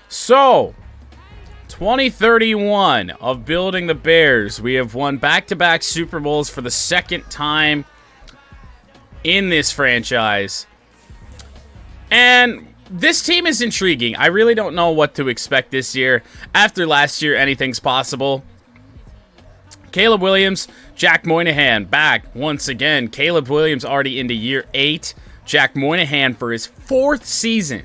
So, 2031 of building the Bears. We have won back-to-back Super Bowls for the second time in this franchise. And this team is intriguing. I really don't know what to expect this year. After last year, anything's possible. Caleb Williams, Jack Moynihan back once again. Caleb Williams already into year 8. Jack Moynihan for his 4th season,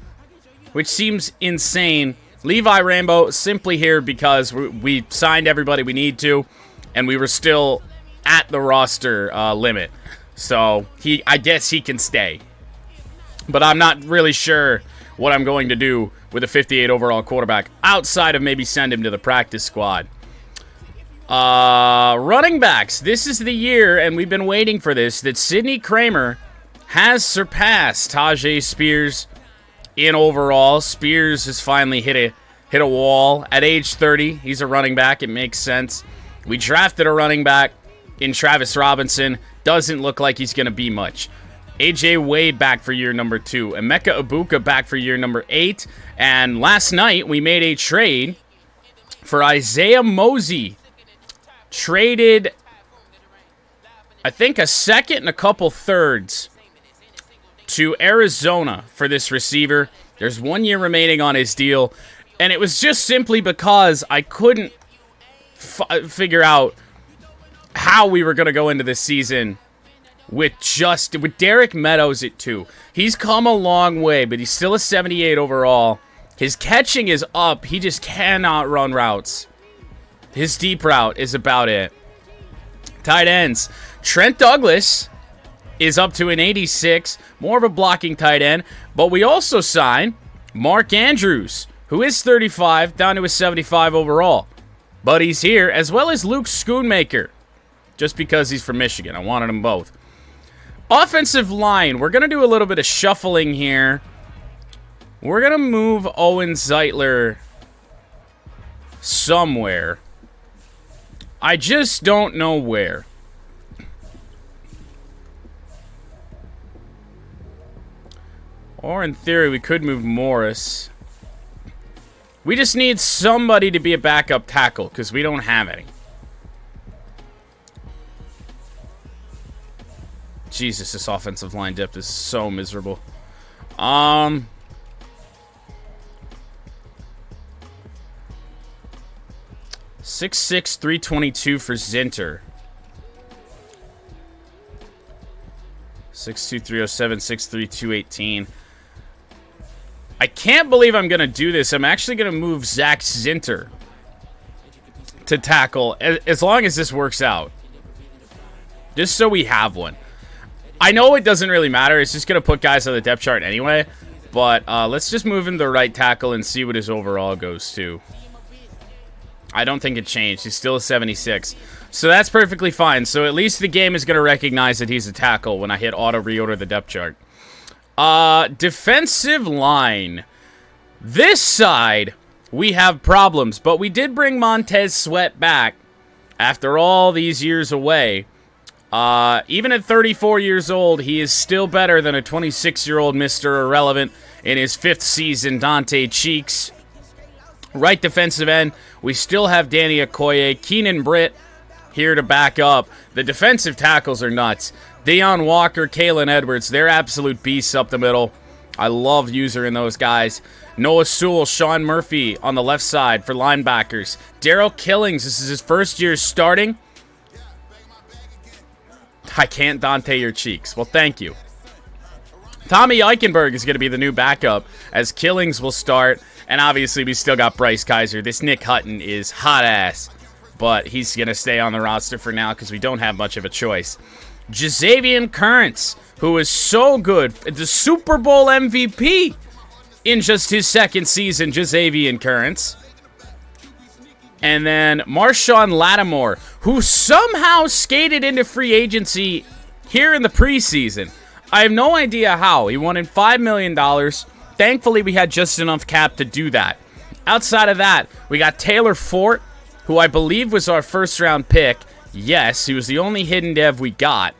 which seems insane. Levi Rambo simply here because we signed everybody we need to, and we were still at the roster limit. So I guess he can stay. But I'm not really sure what I'm going to do with a 58 overall quarterback outside of maybe send him to the practice squad. Running backs. This is the year, and we've been waiting for this, that Sidney Kramer has surpassed Tajay Spears in overall. Spears has finally hit a wall at age 30. He's a running back. It makes sense. We drafted a running back in Travis Robinson. Doesn't look like he's going to be much. A.J. Wade back for year number 2. Emeka Ibuka back for year number 8. And last night, we made a trade for Isaiah Mosey. Traded, I think, a second and a couple thirds to Arizona for this receiver. There's 1 year remaining on his deal. And it was just simply because I couldn't figure out how we were going to go into this season with Derek Meadows at 2. He's come a long way, but he's still a 78 overall. His catching is up. He just cannot run routes. His deep route is about it. Tight ends. Trent Douglas is up to an 86. More of a blocking tight end. But we also signed Mark Andrews, who is 35, down to a 75 overall. But he's here, as well as Luke Schoonmaker. Just because he's from Michigan. I wanted them both. Offensive line. We're going to do a little bit of shuffling here. We're going to move Owen Zeitler somewhere. I just don't know where. Or in theory, we could move Morris. We just need somebody to be a backup tackle because we don't have any. Jesus, this offensive line depth is so miserable. 6'6", 322 for Zinter. 6'2", 307, 6'3", 218. I can't believe I'm going to do this. I'm actually going to move Zach Zinter to tackle, as long as this works out. Just so we have one. I know it doesn't really matter. It's just going to put guys on the depth chart anyway. But let's just move him to right tackle and see what his overall goes to. I don't think it changed. He's still a 76. So that's perfectly fine. So at least the game is going to recognize that he's a tackle when I hit auto reorder the depth chart. Defensive line. This side, we have problems. But we did bring Montez Sweat back after all these years away. Even at 34 years old, he is still better than a 26-year-old Mr. Irrelevant in his 5th season, Dante Cheeks. Right defensive end, we still have Danny Okoye, Keenan Britt here to back up. The defensive tackles are nuts. Deion Walker, Kalen Edwards, they're absolute beasts up the middle. I love using those guys. Noah Sewell, Sean Murphy on the left side for linebackers. Daryl Killings, this is his first year starting. I can't Dante your cheeks. Well, thank you. Tommy Eichenberg is going to be the new backup as Killings will start. And obviously, we still got Bryce Kaiser. This Nick Hutton is hot ass. But he's going to stay on the roster for now because we don't have much of a choice. Jazavian Currents, who is so good. The Super Bowl MVP in just his 2nd season, Jazavian Currents. And then Marshawn Lattimore, who somehow skated into free agency here in the preseason. I have no idea how. He wanted $5 million. Thankfully, we had just enough cap to do that. Outside of that, we got Taylor Fort, who I believe was our 1st-round pick. Yes, he was the only hidden dev we got.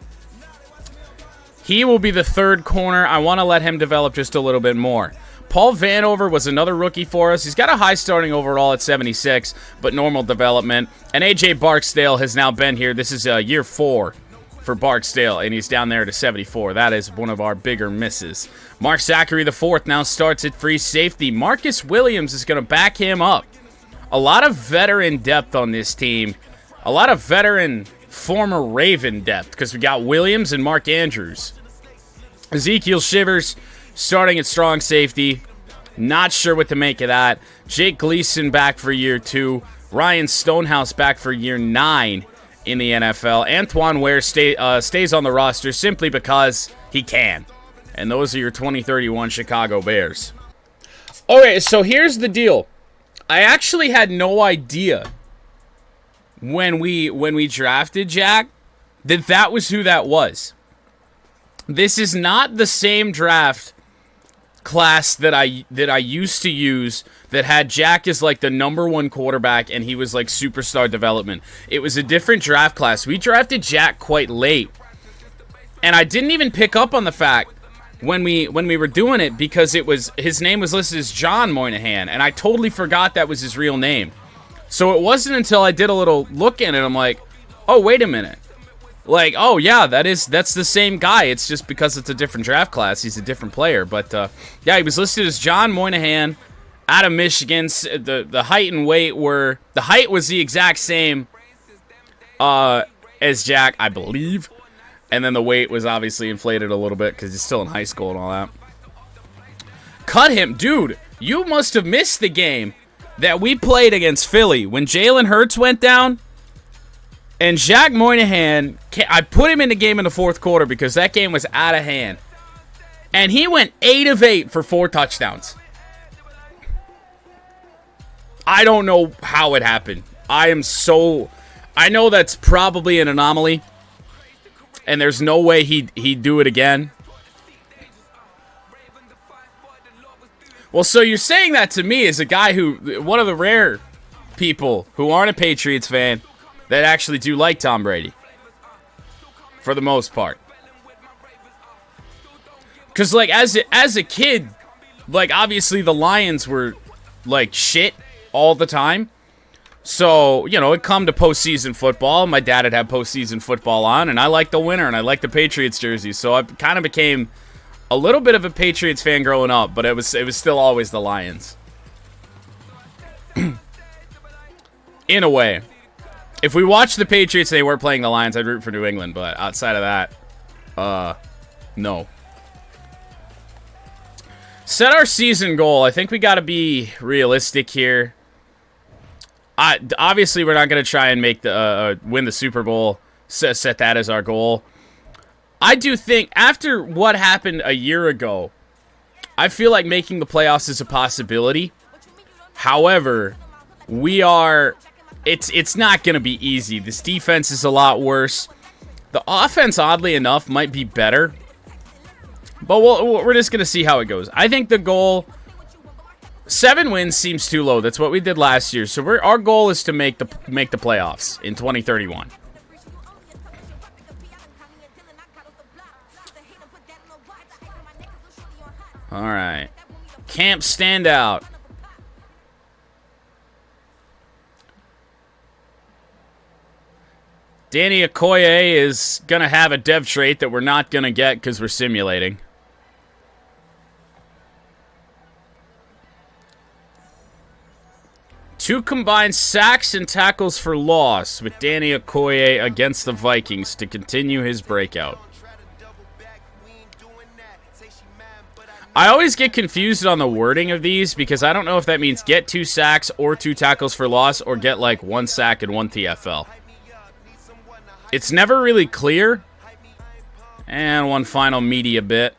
He will be the 3rd corner. I want to let him develop just a little bit more. Paul Vanover was another rookie for us. He's got a high starting overall at 76, but normal development. And A.J. Barksdale has now been here. This is year 4 for Barksdale, and he's down there to 74. That is one of our bigger misses. Mark Zachary IV now starts at free safety. Marcus Williams is going to back him up. A lot of veteran depth on this team. A lot of veteran former Raven depth, because we got Williams and Mark Andrews. Ezekiel Shivers starting at strong safety. Not sure what to make of that. Jake Gleason back for year 2. Ryan Stonehouse back for year 9 in the NFL. Antoine Ware stays on the roster simply because he can. And those are your 2031 Chicago Bears. Okay, so here's the deal. I actually had no idea when we drafted Jack that was who that was. This is not the same draft class that I used to use that had Jack as like the #1 quarterback and he was like superstar development. It was a different draft class. We drafted Jack quite late. And I didn't even pick up on the fact when we were doing it because his name was listed as John Moynihan, and I totally forgot that was his real name. So it wasn't until I did a little look in it, I'm like, oh, wait a minute. Like, oh, yeah, that's the same guy. It's just because it's a different draft class. He's a different player. But, yeah, he was listed as John Moynihan out of Michigan. The height and weight were... The height was the exact same as Jack, I believe. And then the weight was obviously inflated a little bit because he's still in high school and all that. Cut him. Dude, you must have missed the game that we played against Philly when Jalen Hurts went down. And Jack Moynihan, I put him in the game in the fourth quarter because that game was out of hand. And he went 8 of 8 for 4 touchdowns. I don't know how it happened. I know that's probably an anomaly. And there's no way he'd do it again. Well, so you're saying that to me as a guy one of the rare people who aren't a Patriots fan that actually do like Tom Brady. For the most part. Because, like, as a kid, like, obviously the Lions were, like, shit all the time. So, you know, it come to postseason football. My dad had postseason football on, and I liked the winner, and I liked the Patriots jersey. So I kind of became a little bit of a Patriots fan growing up, but it was still always the Lions. In a way. If we watched the Patriots and they weren't playing the Lions, I'd root for New England. But outside of that, no. Set our season goal. I think we got to be realistic here. Obviously, we're not going to try and make win the Super Bowl. Set that as our goal. I do think after what happened a year ago, I feel like making the playoffs is a possibility. However, it's not going to be easy. This defense is a lot worse. The offense, oddly enough, might be better. But we're just going to see how it goes. I think the goal, 7 wins seems too low. That's what we did last year. So our goal is to make the playoffs in 2031. All right. Camp standout. Danny Okoye is going to have a dev trait that we're not going to get because we're simulating. Two combined sacks and tackles for loss with Danny Okoye against the Vikings to continue his breakout. I always get confused on the wording of these because I don't know if that means get 2 sacks or 2 tackles for loss or get like 1 sack and 1 TFL. It's never really clear. And one final media bit.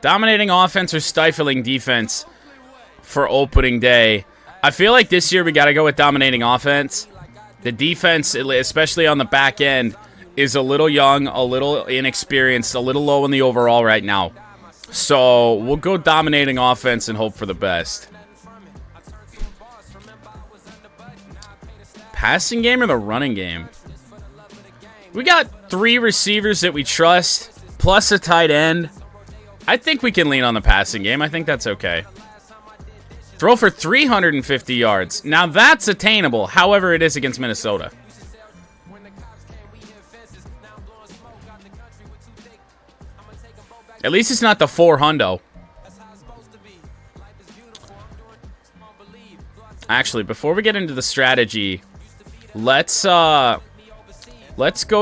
Dominating offense or stifling defense for opening day. I feel like this year we got to go with dominating offense. The defense, especially on the back end, is a little young, a little inexperienced, a little low in the overall right now. So we'll go dominating offense and hope for the best. Passing game or the running game? We got 3 receivers that we trust, plus a tight end. I think we can lean on the passing game. I think that's okay. Throw for 350 yards. Now that's attainable. However, it is against Minnesota. At least it's not the 400. Actually, before we get into the strategy, let's go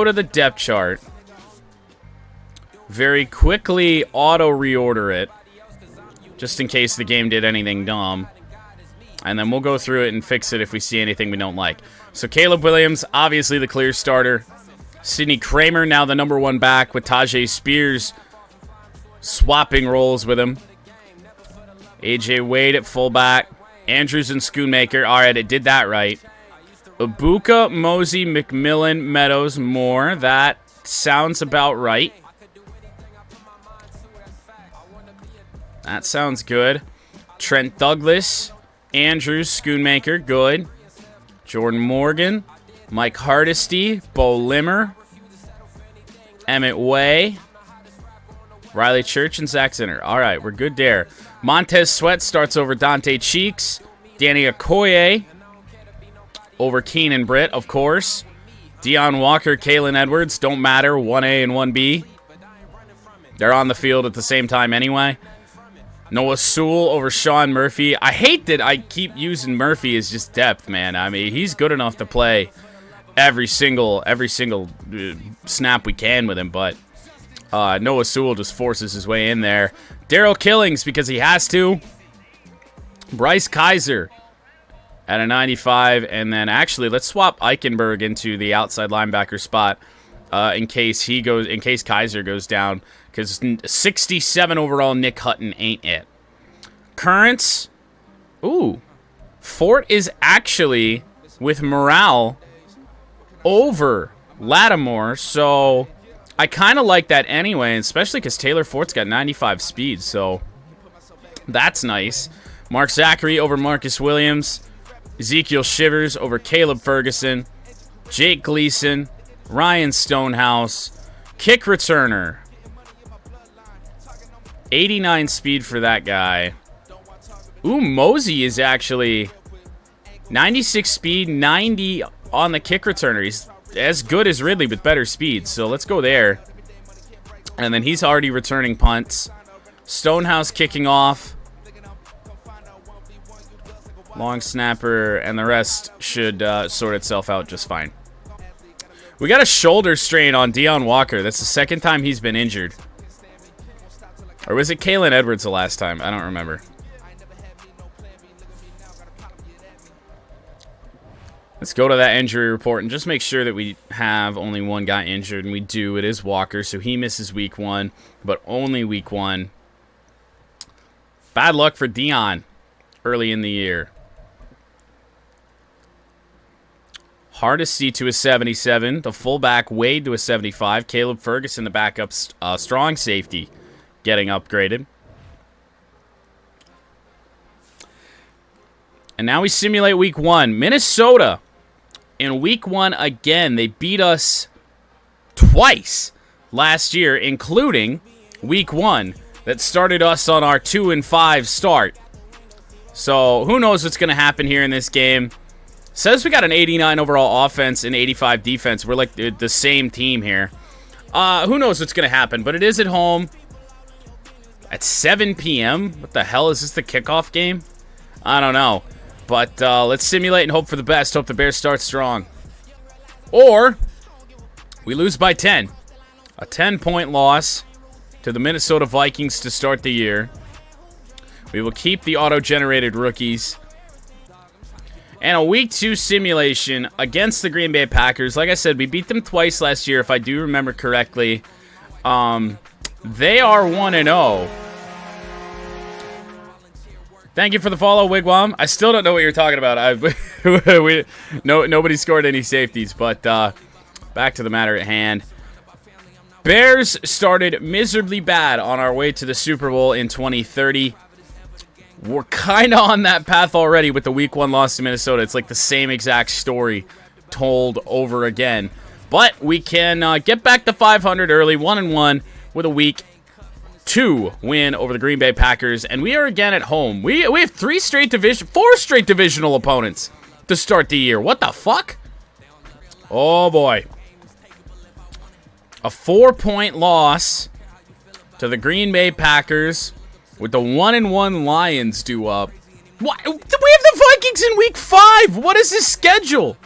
to the depth chart. Very quickly auto reorder it, just in case the game did anything dumb. And then we'll go through it and fix it if we see anything we don't like. So Caleb Williams, obviously the clear starter. Sidney Kramer, now the #1 back with Tajay Spears swapping roles with him. AJ Wade at fullback. Andrews and Schoonmaker. All right, it did that right. Ibuka, Mosey, McMillan, Meadows, Moore. That sounds about right. That sounds good. Trent Douglas, Andrews, Schoonmaker, good. Jordan Morgan, Mike Hardesty, Bo Limmer, Emmett Way, Riley Church, and Zach Zinner. All right, we're good there. Montez Sweat starts over Dante Cheeks. Danny Okoye over Keenan Britt, of course. Deion Walker, Kalen Edwards, don't matter, 1A and 1B. They're on the field at the same time anyway. Noah Sewell over Sean Murphy. I hate that I keep using Murphy as just depth, man. I mean, he's good enough to play every single snap we can with him, but Noah Sewell just forces his way in there. Daryl Killings because he has to. Bryce Kaiser at a 95, and then actually let's swap Eichenberg into the outside linebacker spot in case Kaiser goes down, because 67 overall Nick Hutton ain't it. Currents, Fort is actually with morale over Lattimore, so I kind of like that anyway, especially because Taylor Fort's got 95 speed, so that's nice. Mark Zachary over Marcus Williams. Ezekiel Shivers over Caleb Ferguson. Jake Gleason. Ryan Stonehouse. Kick returner. 89 speed for that guy. Mosey is actually 96 speed, 90 on the kick returner. He's as good as Ridley with better speed, so let's go there. And then he's already returning punts. Stonehouse kicking off. Long snapper, and the rest should sort itself out just fine. We got a shoulder strain on Deion Walker. That's the second time he's been injured. Or was it Kalen Edwards the last time? I don't remember. Let's go to that injury report and just make sure that we have only one guy injured, and we do. It is Walker, so he misses week 1, but only week 1. Bad luck for Deion early in the year. Hardesty to a 77. The fullback Wade to a 75. Caleb Ferguson, the backup strong safety, getting upgraded. And now we simulate week 1. Minnesota, in week 1 again, they beat us twice last year, including week 1 that started us on our 2-5 start. So who knows what's going to happen here in this game. Says we got an 89 overall offense and 85 defense. We're like the same team here. Who knows what's going to happen, but it is at home at 7 p.m. What the hell? Is this the kickoff game? I don't know. But let's simulate and hope for the best. Hope the Bears start strong. Or we lose by 10. A 10-point loss to the Minnesota Vikings to start the year. We will keep the auto-generated rookies. And a week 2 simulation against the Green Bay Packers. Like I said, we beat them twice last year, if I do remember correctly. They are 1-0. Thank you for the follow, Wigwam. I still don't know what you're talking about. Nobody scored any safeties, but back to the matter at hand. Bears started miserably bad on our way to the Super Bowl in 2030. We're kind of on that path already with the week 1 loss to Minnesota. It's like the same exact story told over again. But we can get back to 500 early, 1-1 with a week 2 win over the Green Bay Packers, and we are again at home. We have 4 straight divisional opponents to start the year. What the fuck? Oh boy. A 4-point loss to the Green Bay Packers with the 1-1 Lions due up. What? We have the Vikings in week 5. What is this schedule?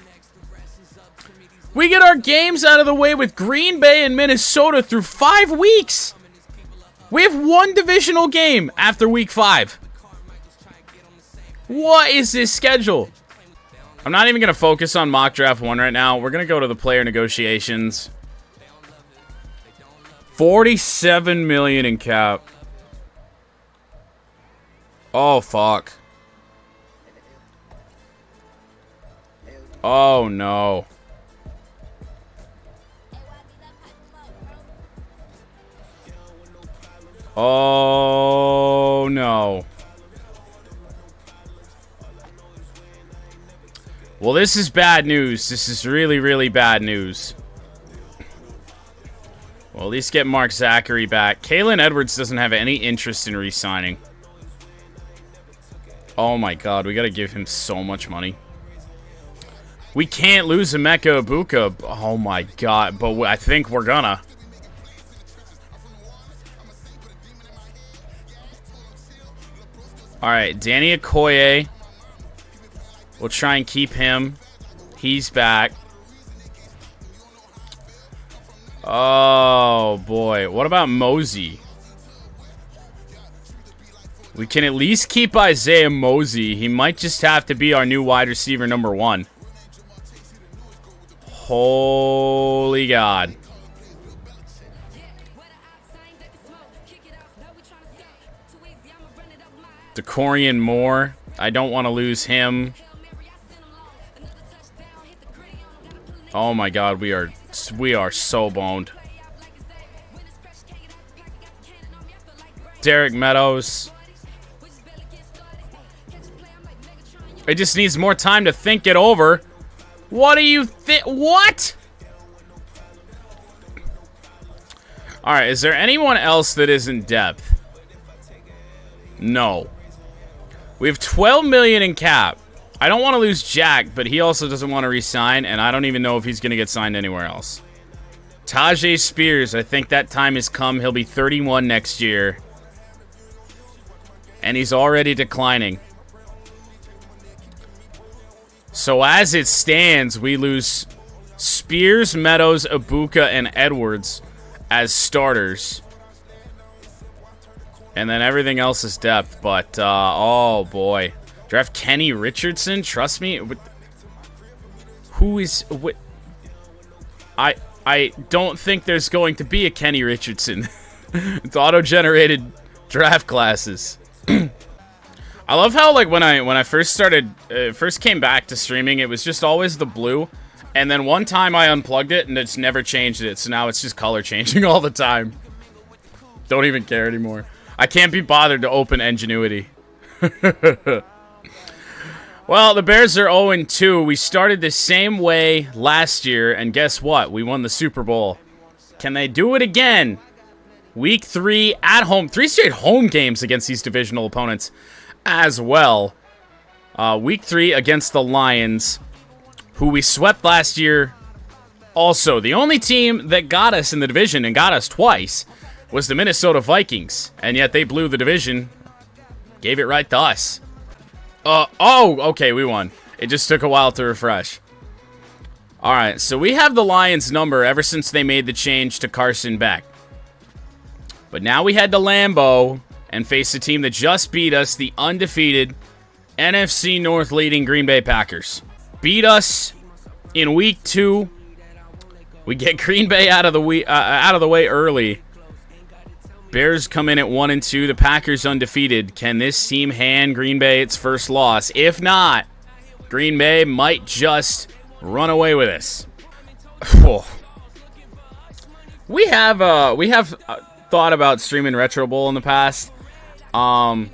We get our games out of the way with Green Bay and Minnesota through 5 weeks. We have 1 divisional game after week 5. What is this schedule? I'm not even going to focus on mock draft 1 right now. We're going to go to the player negotiations. $47 million in cap. Oh, fuck. Oh, no. Oh, no. Well, this is bad news. This is really, really bad news. Well, at least get Mark Zachary back. Kalen Edwards doesn't have any interest in re-signing. Oh, my God. We got to give him so much money. We can't lose Emeka Ibuka. Oh, my God. But I think we're gonna. Alright, Danny Okoye. We'll try and keep him. He's back. Oh, boy. What about Mosey? We can at least keep Isaiah Mosey. He might just have to be our new wide receiver number 1. Holy God. DeCorian Moore. I don't want to lose him. Oh my God, we are so boned. Derek Meadows. It just needs more time to think it over. What do you think? What? Alright, is there anyone else that isn't depth? No. We have $12 million in cap. I don't want to lose Jack, but he also doesn't want to re-sign, and I don't even know if he's going to get signed anywhere else. Tajay Spears, I think that time has come. He'll be 31 next year. And he's already declining. So as it stands, we lose Spears, Meadows, Ibuka, and Edwards as starters. And then everything else is depth, but, oh boy. Draft Kenny Richardson, trust me. Who is, what? I don't think there's going to be a Kenny Richardson. It's auto-generated draft classes. I love how, like, when I first started, first came back to streaming, it was just always the blue. And then one time I unplugged it and it's never changed it, so now it's just color changing all the time. Don't even care anymore. I can't be bothered to open Ingenuity. Well, the Bears are 0-2. We started the same way last year, and guess what? We won the Super Bowl. Can they do it again? Week 3 at home. 3 straight home games against these divisional opponents as well. Week 3 against the Lions, who we swept last year. Also, the only team that got us in the division and got us twice was the Minnesota Vikings, and yet they blew the division, gave it right to us. Oh, okay, we won. It just took a while to refresh. Alright, so we have the Lions number ever since they made the change to Carson Beck. But now we head to Lambeau and face a team that just beat us, the undefeated NFC North leading Green Bay Packers. Beat us in week 2. We get Green Bay out of the way early. Bears come in at 1-2. The Packers undefeated. Can this team hand Green Bay its first loss? If not, Green Bay might just run away with this. We have thought about streaming Retro Bowl in the past. I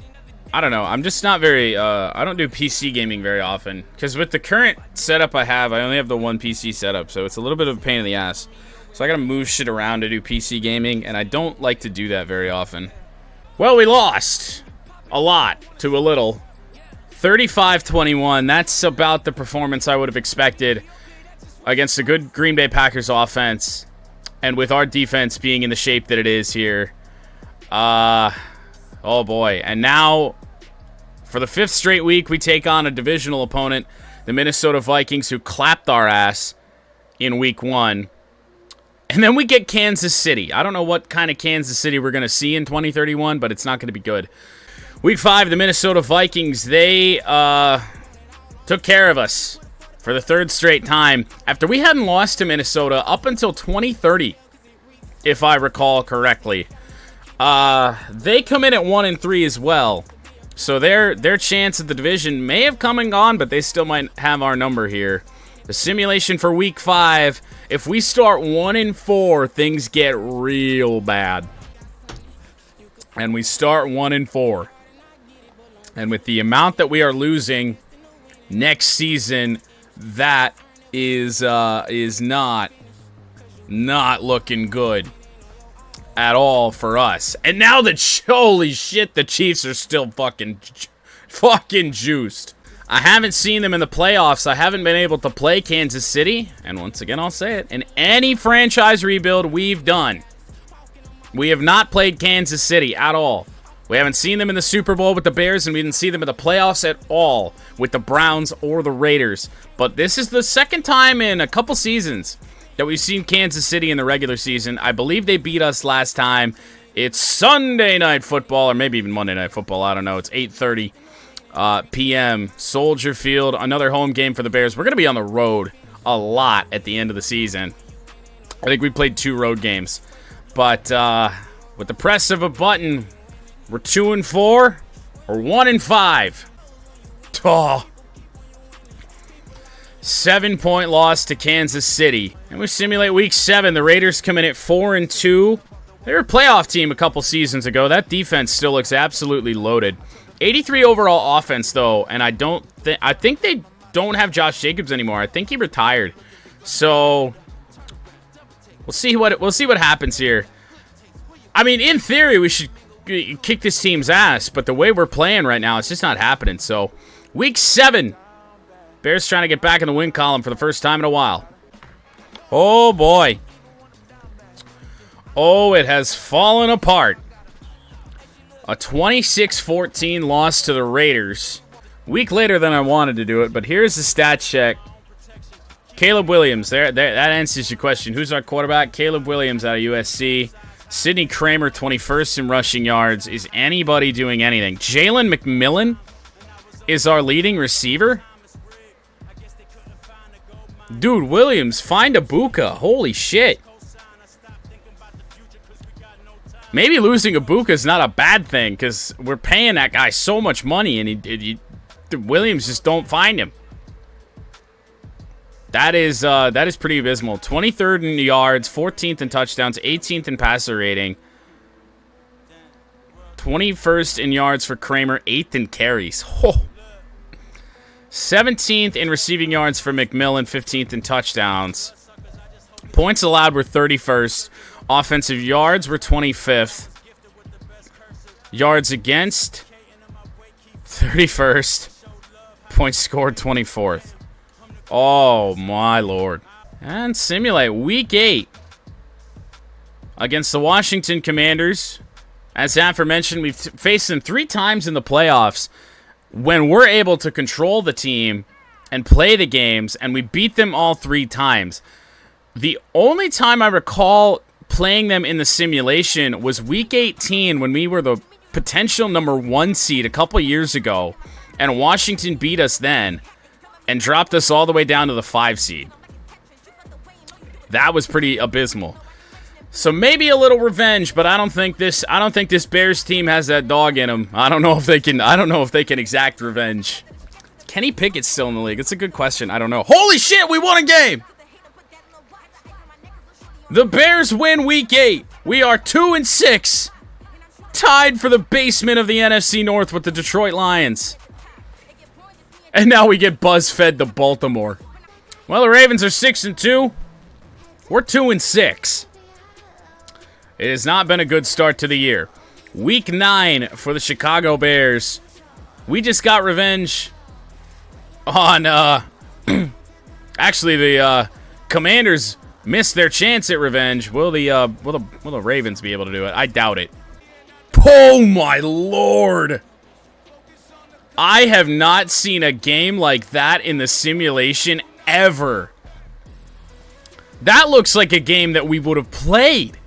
I don't know. I'm just not very, I don't do PC gaming very often. Because with the current setup I have, I only have the one PC setup. So it's a little bit of a pain in the ass. So I gotta move shit around to do PC gaming. And I don't like to do that very often. Well, we lost. A lot to a little. 35-21. That's about the performance I would have expected against a good Green Bay Packers offense. And with our defense being in the shape that it is here. Oh boy. And now, for the 5th straight week, we take on a divisional opponent, the Minnesota Vikings, who clapped our ass in week 1. And then we get Kansas City. I don't know what kind of Kansas City we're going to see in 2031, but it's not going to be good. Week 5, the Minnesota Vikings, they took care of us for the 3rd straight time after we hadn't lost to Minnesota up until 2030, if I recall correctly. They come in at 1-3 as well. So their chance at the division may have come and gone, but they still might have our number here. The simulation for week 5, if we start 1-4, things get real bad. And we start 1-4. And with the amount that we are losing next season, that is not looking good at all for us. And now holy shit, the Chiefs are still fucking juiced. I haven't seen them in the playoffs. I haven't been able to play Kansas City. And once again, I'll say it. In any franchise rebuild we've done, we have not played Kansas City at all. We haven't seen them in the Super Bowl with the Bears, and we didn't see them in the playoffs at all with the Browns or the Raiders. But this is the 2nd time in a couple seasons that we've seen Kansas City in the regular season. I believe they beat us last time. It's Sunday Night Football, or maybe even Monday Night Football. I don't know. It's 8:30 p.m. Soldier Field, another home game for the Bears. We're going to be on the road a lot at the end of the season. I think we played 2 road games. But with the press of a button, we're 2-4 or 1-5. Oh. 7-point loss to Kansas City. And we simulate week 7. The Raiders come in at 4-2. They were a playoff team a couple seasons ago. That defense still looks absolutely loaded. 83 overall offense, though, and I think they don't have Josh Jacobs anymore. I think he retired. So we'll see what happens here. I mean, in theory, we should kick this team's ass, but the way we're playing right now, it's just not happening. So week 7, Bears trying to get back in the win column for the first time in a while. Oh boy. Oh, it has fallen apart. A 26-14 loss to the Raiders. Week later than I wanted to do it, but here's the stat check. Caleb Williams, that answers your question. Who's our quarterback? Caleb Williams out of USC. Sidney Kramer, 21st in rushing yards. Is anybody doing anything? Jalen McMillan is our leading receiver. Dude, Williams, find Ibuka. Holy shit. Maybe losing Ibuka is not a bad thing because we're paying that guy so much money and Williams just don't find him. That is pretty abysmal. 23rd in yards, 14th in touchdowns, 18th in passer rating. 21st in yards for Kramer, 8th in carries. Oh. 17th in receiving yards for McMillan, 15th in touchdowns. Points allowed were 31st. Offensive yards were 25th. Yards against, 31st. Points scored, 24th. Oh, my Lord. And simulate week 8 against the Washington Commanders. As aforementioned, we've faced them 3 times in the playoffs when we're able to control the team and play the games, and we beat them all 3 times. The only time I recall playing them in the simulation was week 18 when we were the potential number 1 seed a couple years ago, and Washington beat us then and dropped us all the way down to the 5 seed. That was pretty abysmal. So maybe a little revenge, but I don't think this Bears team has that dog in them. I don't know if they can exact revenge. Kenny Pickett's still in the league. It's a good question. I don't know. Holy shit, we won a game. The Bears win week 8. We are 2-6. tied for the basement of the NFC North with the Detroit Lions. And now we get buzz-fed to Baltimore. Well, the Ravens are 6-2. We're 2-6. It has not been a good start to the year. Week 9 for the Chicago Bears. We just got revenge on, actually, the Commanders missed their chance at revenge. Will the Ravens be able to do it? I doubt it. Oh, my Lord. I have not seen a game like that in the simulation ever. That looks like a game that we would have played.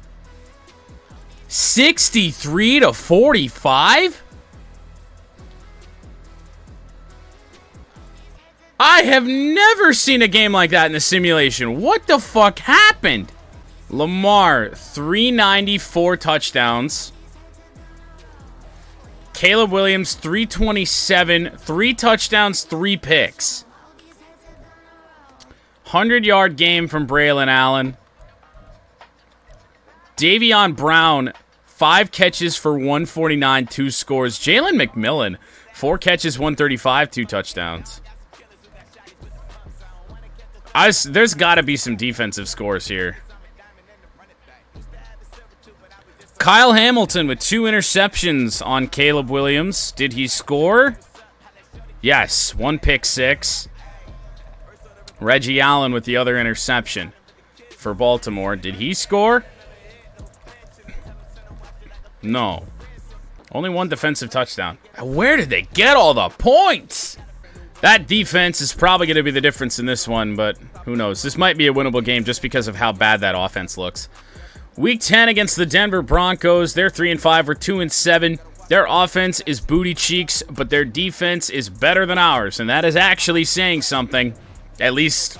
63-45? I have never seen a game like that in the simulation. What the fuck happened? Lamar, 394 touchdowns. Caleb Williams, 327, 3 touchdowns, 3 picks. 100-yard game from Braylon Allen. Davion Brown, 5 catches for 149, 2 scores. Jalen McMillan, 4 catches, 135, 2 touchdowns. There's got to be some defensive scores here. Kyle Hamilton with 2 interceptions on Caleb Williams. Did he score? Yes, 1 pick 6. Reggie Allen with the other interception for Baltimore. Did he score? No. Only 1 defensive touchdown. Where did they get all the points? That defense is probably going to be the difference in this one, but who knows? This might be a winnable game just because of how bad that offense looks. Week 10 against the Denver Broncos. They're 3-5. We're 2-7. Their offense is booty cheeks, but their defense is better than ours, and that is actually saying something, at least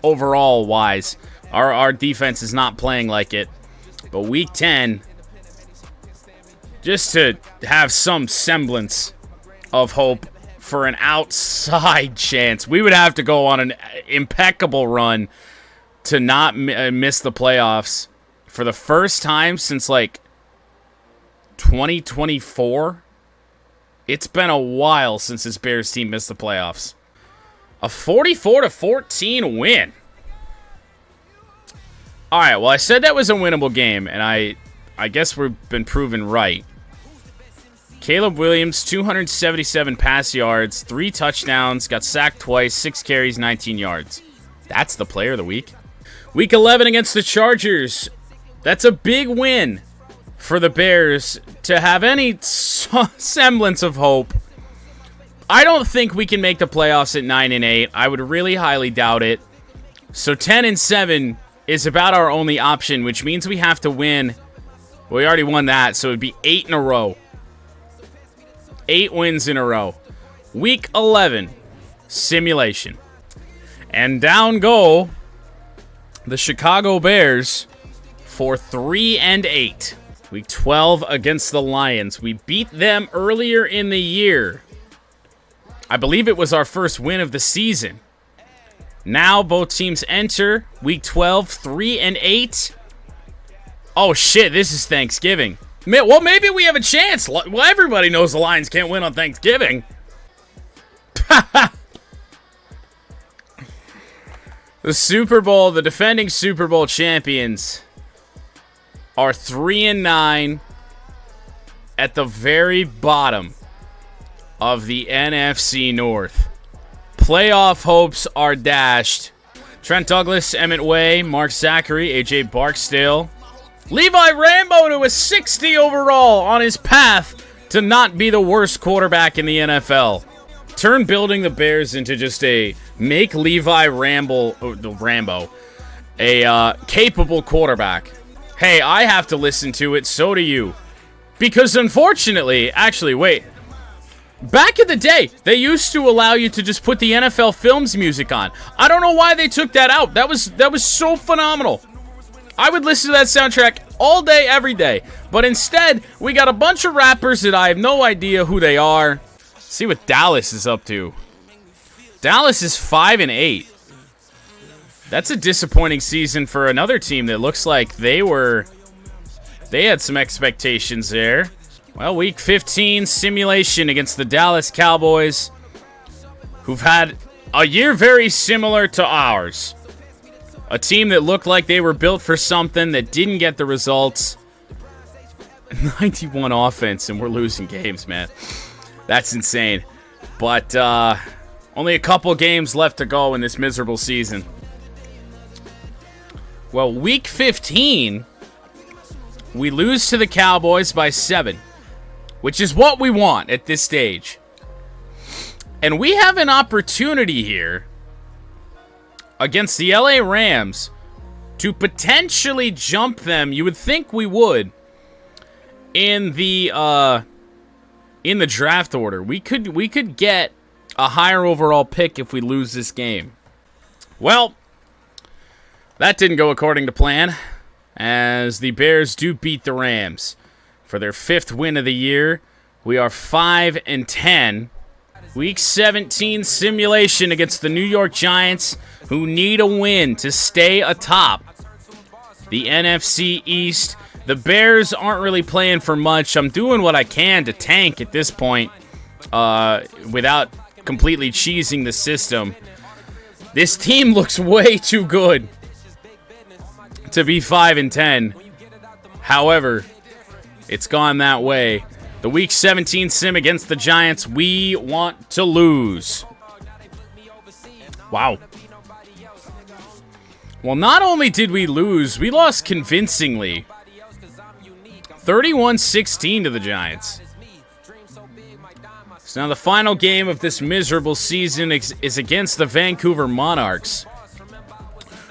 overall wise. Our defense is not playing like it. But week 10, just to have some semblance of hope for an outside chance, we would have to go on an impeccable run to not miss the playoffs for the first time since, like, 2024. It's been a while since this Bears team missed the playoffs. A 44-14 win. All right, well, I said that was a winnable game, and I guess we've been proven right. Caleb Williams, 277 pass yards, 3 touchdowns, got sacked twice, 6 carries, 19 yards. That's the player of the week. Week 11 against the Chargers. That's a big win for the Bears to have any semblance of hope. I don't think we can make the playoffs at 9-8. I would really highly doubt it. So 10-7 is about our only option, which means we have to win. Well, we already won that, so it would be 8 in a row. 8 wins in a row. Week 11, simulation. And down go the Chicago Bears for 3-8. Week 12 against the Lions. We beat them earlier in the year. I believe it was our first win of the season. Now both teams enter Week 12, 3-8. Oh shit, this is Thanksgiving. Well, maybe we have a chance. Well, everybody knows the Lions can't win on Thanksgiving. The Super Bowl, the defending Super Bowl champions, are 3-9 at the very bottom of the NFC North. Playoff hopes are dashed. Trent Douglas, Emmett Way, Mark Zachary, A.J. Barksdale, Levi Rambo to a 60 overall on his path to not be the worst quarterback in the NFL. Turn building the Bears into just make Levi Rambo a capable quarterback. Hey, I have to listen to it, so do you. Because unfortunately, actually, wait. Back in the day, they used to allow you to just put the NFL Films music on. I don't know why they took that out. That was so phenomenal. I would listen to that soundtrack all day, every day. But instead, we got a bunch of rappers that I have no idea who they are. Let's see what Dallas is up to. Dallas is 5-8. That's a disappointing season for another team that looks like they had some expectations there. Well, Week 15 simulation against the Dallas Cowboys, who've had a year very similar to ours. A team that looked like they were built for something that didn't get the results. 91 offense, and we're losing games, man. That's insane. But only a couple games left to go in this miserable season. Well, Week 15, we lose to the Cowboys by 7, which is what we want at this stage. And we have an opportunity here against the LA Rams to potentially jump them. You would think we would in the draft order. We could get a higher overall pick if we lose this game. Well, that didn't go according to plan, as the Bears do beat the Rams for their 5th win of the year. We are 5-10. Week 17 simulation against the New York Giants, who need a win to stay atop the NFC East. The Bears aren't really playing for much. I'm doing what I can to tank at this point without completely cheesing the system. This team looks way too good to be 5-10. However, it's gone that way. The Week 17 sim against the Giants, we want to lose. Wow. Well, not only did we lose, we lost convincingly. 31-16 to the Giants. So now the final game of this miserable season is against the Vancouver Monarchs,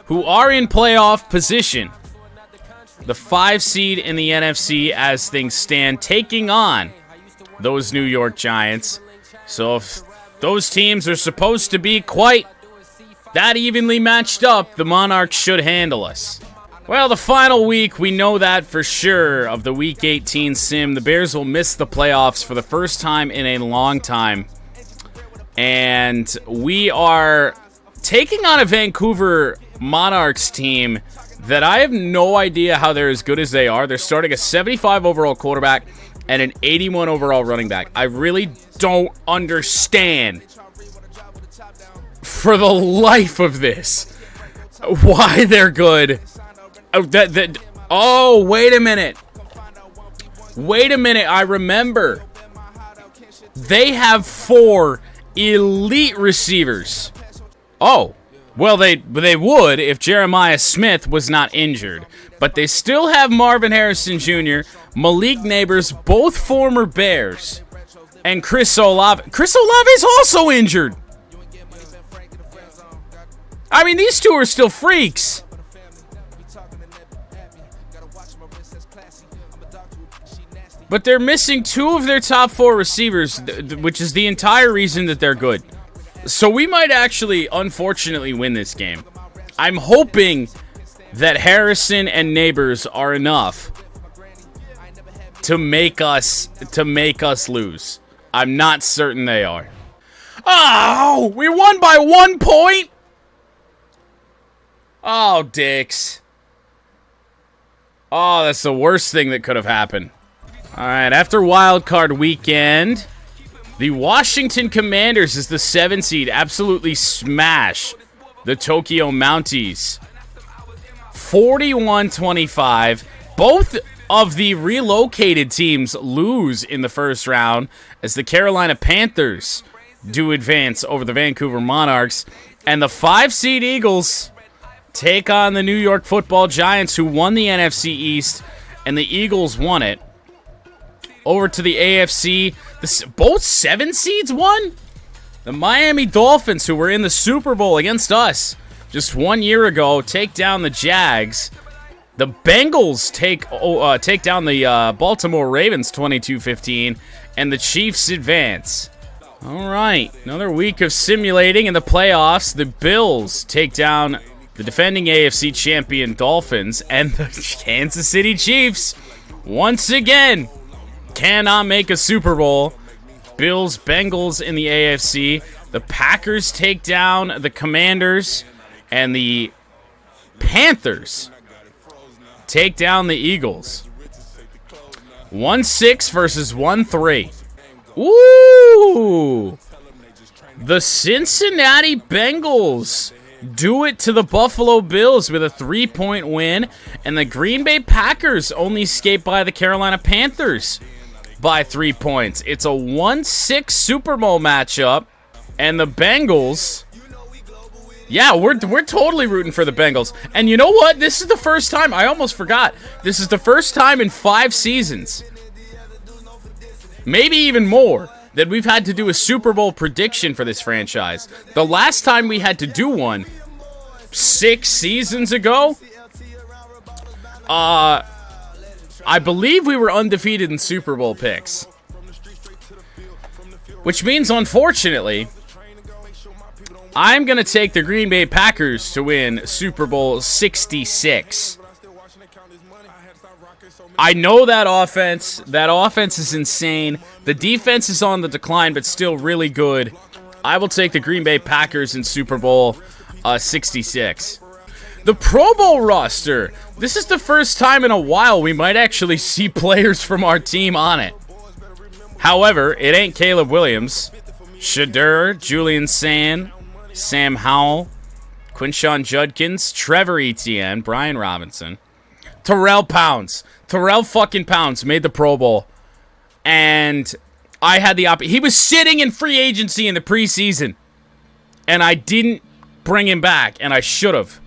who are in playoff position. The 5 seed in the NFC as things stand, taking on those New York Giants. So if those teams are supposed to be quite that evenly matched up, the Monarchs should handle us. Well, the final week, we know that for sure, of the Week 18 sim. The Bears will miss the playoffs for the first time in a long time. And we are taking on a Vancouver Monarchs team that I have no idea how they're as good as they are. They're starting a 75 overall quarterback and an 81 overall running back. I really don't understand, for the life of this, why they're good. Oh, wait a minute. Wait a minute. I remember. They have 4 elite receivers. Oh. Well, they would if Jeremiah Smith was not injured. But they still have Marvin Harrison Jr., Malik Neighbors, both former Bears, and Chris Olave. Chris Olave is also injured. I mean, these two are still freaks. But they're missing 2 of their top 4 receivers, which is the entire reason that they're good. So we might actually, unfortunately, win this game. I'm hoping that Harrison and Neighbors are enough to make us lose. I'm not certain they are. Oh, we won by 1 point? Oh, dicks. Oh, that's the worst thing that could have happened. All right, after Wild Card Weekend, the Washington Commanders is the 7 seed. Absolutely smash the Tokyo Mounties. 41-25. Both of the relocated teams lose in the first round as the Carolina Panthers do advance over the Vancouver Monarchs. And the 5 seed Eagles take on the New York Football Giants, who won the NFC East, and the Eagles won it. Over to the AFC, both 7 seeds won? The Miami Dolphins, who were in the Super Bowl against us just 1 year ago, take down the Jags. The Bengals take down the Baltimore Ravens 22-15, and the Chiefs advance. All right, another week of simulating in the playoffs. The Bills take down the defending AFC champion Dolphins, and the Kansas City Chiefs once again cannot make a Super Bowl. Bills, Bengals in the AFC. The Packers take down the Commanders, and the Panthers take down the Eagles. 1-6 versus 1-3. Ooh! The Cincinnati Bengals do it to the Buffalo Bills with a 3-point win, and the Green Bay Packers only escape by the Carolina Panthers by 3 points. It's a 1-6 Super Bowl matchup, and the Bengals, yeah, we're totally rooting for the Bengals. And you know what? This is the first time, I almost forgot, this is the first time in 5 seasons, maybe even more, that we've had to do a Super Bowl prediction for this franchise. The last time we had to do one, 6 seasons ago, I believe we were undefeated in Super Bowl picks. Which means, unfortunately, I'm going to take the Green Bay Packers to win Super Bowl 66. I know that offense. That offense is insane. The defense is on the decline, but still really good. I will take the Green Bay Packers in Super Bowl 66. The Pro Bowl roster. This is the first time in a while we might actually see players from our team on it. However, it ain't Caleb Williams, Shadur, Julian Sand, Sam Howell, Quinshon Judkins, Trevor Etienne, Brian Robinson, Terrell Pounds. Terrell fucking Pounds made the Pro Bowl. And I had the he was sitting in free agency in the preseason. And I didn't bring him back. And I should have.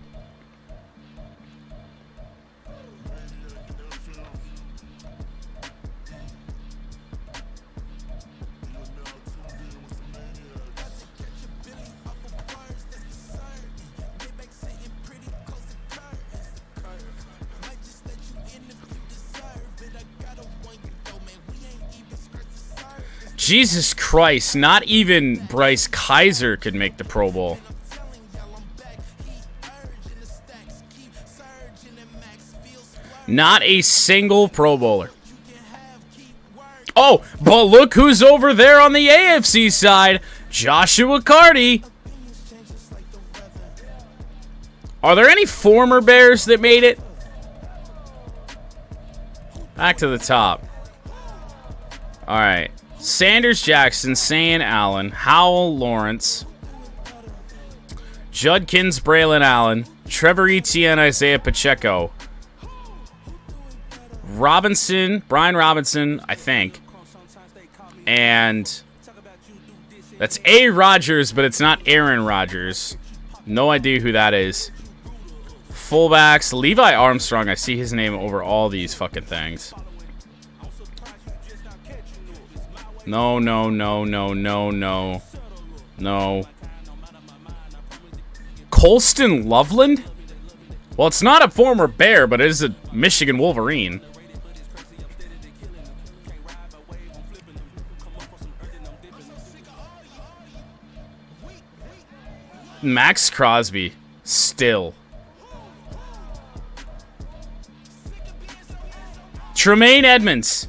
Jesus Christ, not even Bryce Kaiser could make the Pro Bowl. Not a single Pro Bowler. Oh, but look who's over there on the AFC side. Joshua Carty. Are there any former Bears that made it? Back to the top. All right. Sanders Jackson, Sayan Allen, Howell Lawrence, Judkins Braylon Allen, Trevor Etienne, Isaiah Pacheco, Robinson, Brian Robinson, I think, and that's A. Rodgers, but it's not Aaron Rodgers. No idea who that is. Fullbacks, Levi Armstrong, I see his name over all these fucking things. No. Colston Loveland? Well, it's not a former Bear, but it is a Michigan Wolverine. Max Crosby, still. Tremaine Edmonds.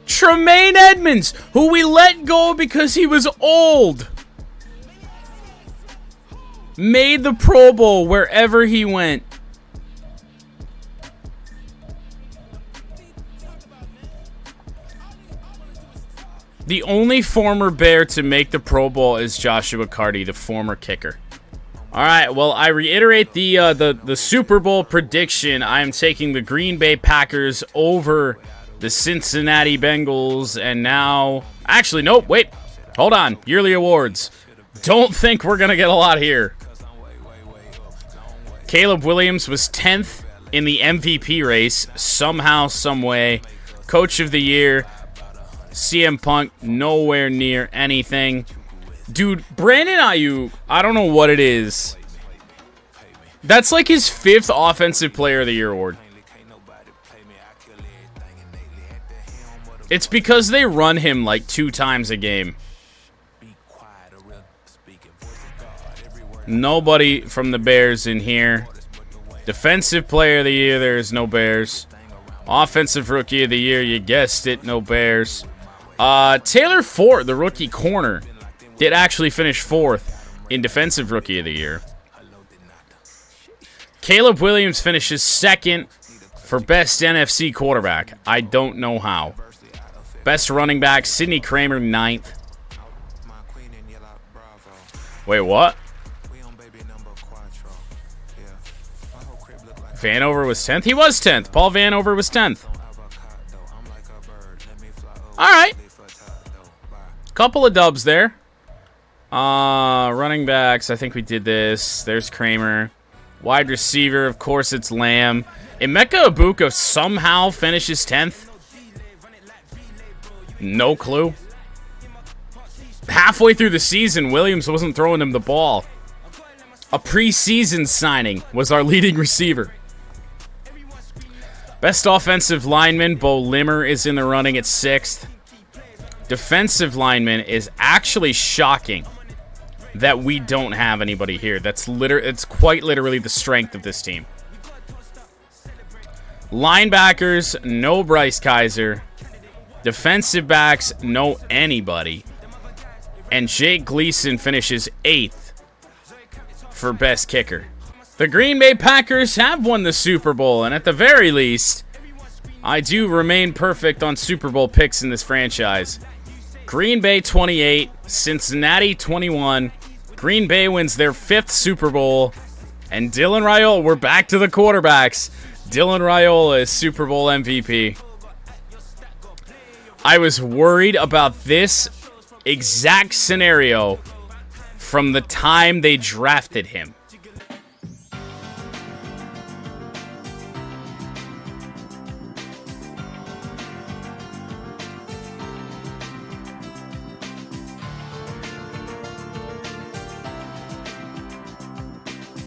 Tremaine Edmonds, who we let go because he was old, made the Pro Bowl wherever he went. The only former Bear to make the Pro Bowl is Joshua Carty, the former kicker. All right, well, I reiterate the Super Bowl prediction. I am taking the Green Bay Packers over the Cincinnati Bengals, and now... Actually, nope, wait. Hold on. Yearly awards. Don't think we're going to get a lot here. Caleb Williams was 10th in the MVP race, somehow, someway. Coach of the Year. CM Punk, nowhere near anything. Dude, Brandon Ayuk, I don't know what it is. That's like his 5th Offensive Player of the Year award. It's because they run him like 2 times a game. Nobody from the Bears in here. Defensive Player of the Year, there is no Bears. Offensive Rookie of the Year, you guessed it, no Bears. Taylor Ford, the rookie corner, did actually finish 4th in Defensive Rookie of the Year. Caleb Williams finishes 2nd for Best NFC Quarterback. I don't know how. Best running back, Sidney Kramer, 9th. Wait, what? Vanover was 10th? He was 10th. Paul Vanover was 10th. Alright. Couple of dubs there. Running backs, I think we did this. There's Kramer. Wide receiver, of course it's Lamb. Emeka Ibuka somehow finishes 10th. No clue. Halfway through the season, Williams wasn't throwing him the ball. A preseason signing was our leading receiver. Best offensive lineman, Bo Limmer, is in the running at 6th. Defensive lineman is actually shocking that we don't have anybody here. It's quite literally the strength of this team. Linebackers, no Bryce Kaiser. Defensive backs, no anybody. And Jake Gleason finishes 8th for best kicker. The Green Bay Packers have won the Super Bowl, and at the very least, I do remain perfect on Super Bowl picks in this franchise. Green Bay 28, Cincinnati 21. Green Bay wins their 5th Super Bowl. And Dylan Raiola, we're back to the quarterbacks. Dylan Raiola is Super Bowl MVP. I was worried about this exact scenario from the time they drafted him.